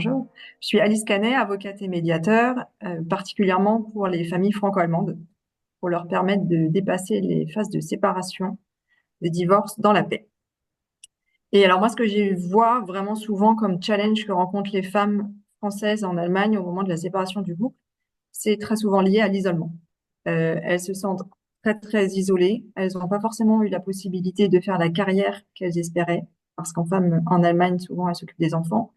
bonjour. Je suis Alice Canet, avocate et médiateur, particulièrement pour les familles franco-allemandes, pour leur permettre de dépasser les phases de séparation, de divorce dans la paix. Et alors moi, ce que je vois vraiment souvent comme challenge que rencontrent les femmes françaises en Allemagne au moment de la séparation du couple, c'est très souvent lié à l'isolement. Elles se sentent très, très isolées. Elles n'ont pas forcément eu la possibilité de faire la carrière qu'elles espéraient, parce qu'en femme, en Allemagne, souvent, elles s'occupent des enfants.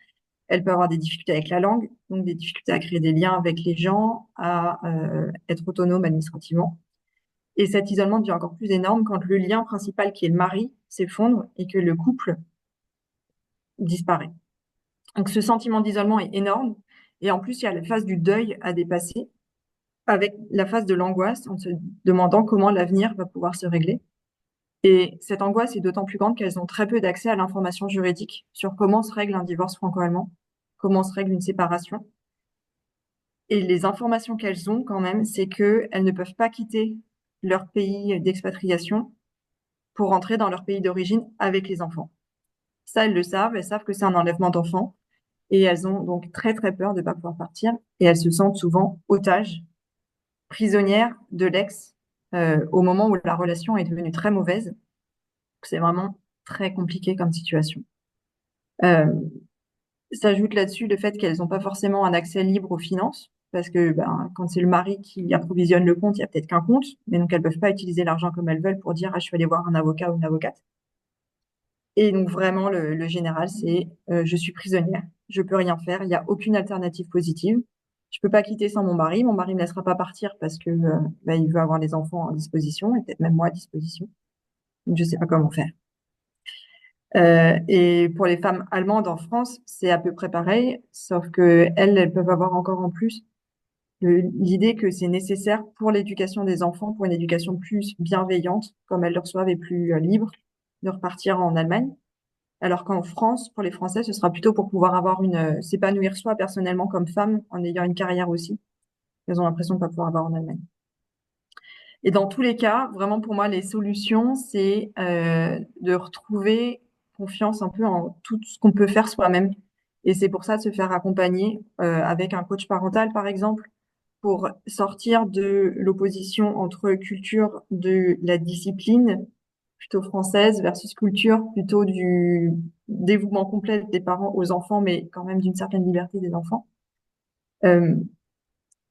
Elle peut avoir des difficultés avec la langue, donc des difficultés à créer des liens avec les gens, à être autonome administrativement. Et cet isolement devient encore plus énorme quand le lien principal, qui est le mari, s'effondre et que le couple disparaît. Donc ce sentiment d'isolement est énorme. Et en plus, il y a la phase du deuil à dépasser, avec la phase de l'angoisse, en se demandant comment l'avenir va pouvoir se régler. Et cette angoisse est d'autant plus grande qu'elles ont très peu d'accès à l'information juridique sur comment se règle un divorce franco-allemand, comment se règle une séparation. Et les informations qu'elles ont quand même, c'est qu'elles ne peuvent pas quitter leur pays d'expatriation pour rentrer dans leur pays d'origine avec les enfants. Ça, elles savent que c'est un enlèvement d'enfants et elles ont donc très très peur de ne pas pouvoir partir et elles se sentent souvent otages, prisonnières de l'ex au moment où la relation est devenue très mauvaise. C'est vraiment très compliqué comme situation. Euh, S'ajoute là-dessus le fait qu'elles n'ont pas forcément un accès libre aux finances, parce que quand c'est le mari qui approvisionne le compte, il y a peut-être qu'un compte, mais donc elles peuvent pas utiliser l'argent comme elles veulent pour dire ah, je vais aller voir un avocat ou une avocate. Et donc vraiment le général, c'est je suis prisonnière, je peux rien faire, il n'y a aucune alternative positive. Je peux pas quitter sans mon mari me laissera pas partir parce que il veut avoir les enfants à disposition et peut-être même moi à disposition. Donc je sais pas comment faire. Et pour les femmes allemandes en France, c'est à peu près pareil, sauf que elles peuvent avoir encore en plus l'idée que c'est nécessaire pour l'éducation des enfants, pour une éducation plus bienveillante, comme elles le reçoivent et plus libre, de repartir en Allemagne. Alors qu'en France, pour les Français, ce sera plutôt pour pouvoir avoir s'épanouir soi personnellement comme femme en ayant une carrière aussi. Elles ont l'impression de pas pouvoir avoir en Allemagne. Et dans tous les cas, vraiment pour moi, les solutions, c'est de retrouver confiance un peu en tout ce qu'on peut faire soi-même. Et c'est pour ça de se faire accompagner avec un coach parental, par exemple, pour sortir de l'opposition entre culture de la discipline plutôt française versus culture plutôt du dévouement complet des parents aux enfants, mais quand même d'une certaine liberté des enfants. Euh,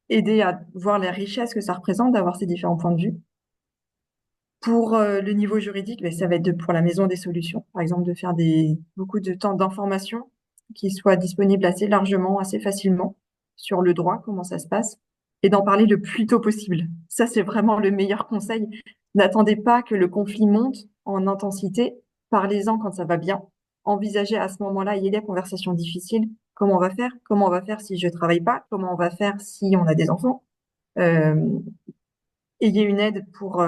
Aider à voir les richesses que ça représente d'avoir ces différents points de vue. Pour le niveau juridique, ça va être pour la maison des solutions, par exemple de faire beaucoup de temps d'information qui soient disponibles assez largement, assez facilement sur le droit, comment ça se passe, et d'en parler le plus tôt possible. Ça, c'est vraiment le meilleur conseil. N'attendez pas que le conflit monte en intensité. Parlez-en quand ça va bien. Envisagez à ce moment-là, il y a des conversations difficiles. Comment on va faire? Comment on va faire si je travaille pas? Comment on va faire si on a des enfants? Euh, Ayez une aide pour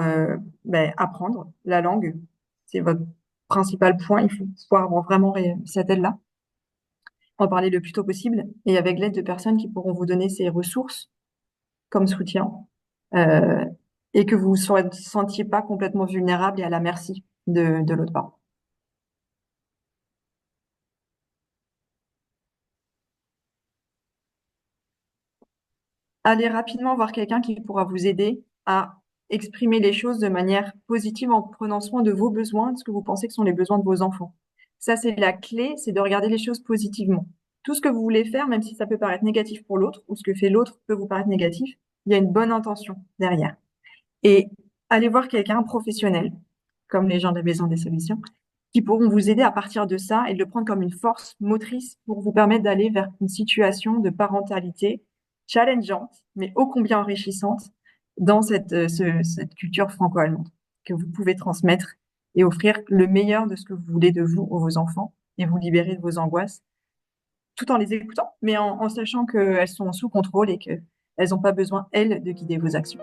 apprendre la langue. C'est votre principal point. Il faut pouvoir avoir vraiment cette aide-là. En parler le plus tôt possible et avec l'aide de personnes qui pourront vous donner ces ressources comme soutien euh, et que vous ne sentiez pas complètement vulnérable et à la merci de l'autre part. Allez rapidement voir quelqu'un qui pourra vous aider à exprimer les choses de manière positive en prenant soin de vos besoins, de ce que vous pensez que sont les besoins de vos enfants. Ça, c'est la clé, c'est de regarder les choses positivement. Tout ce que vous voulez faire, même si ça peut paraître négatif pour l'autre, ou ce que fait l'autre peut vous paraître négatif, il y a une bonne intention derrière. Et allez voir quelqu'un professionnel, comme les gens de la Maison des Solutions, qui pourront vous aider à partir de ça et de le prendre comme une force motrice pour vous permettre d'aller vers une situation de parentalité challengeante, mais ô combien enrichissante dans cette culture franco-allemande que vous pouvez transmettre et offrir le meilleur de ce que vous voulez de vous aux vos enfants et vous libérer de vos angoisses tout en les écoutant, mais en sachant qu'elles sont sous contrôle et qu'elles n'ont pas besoin, elles, de guider vos actions.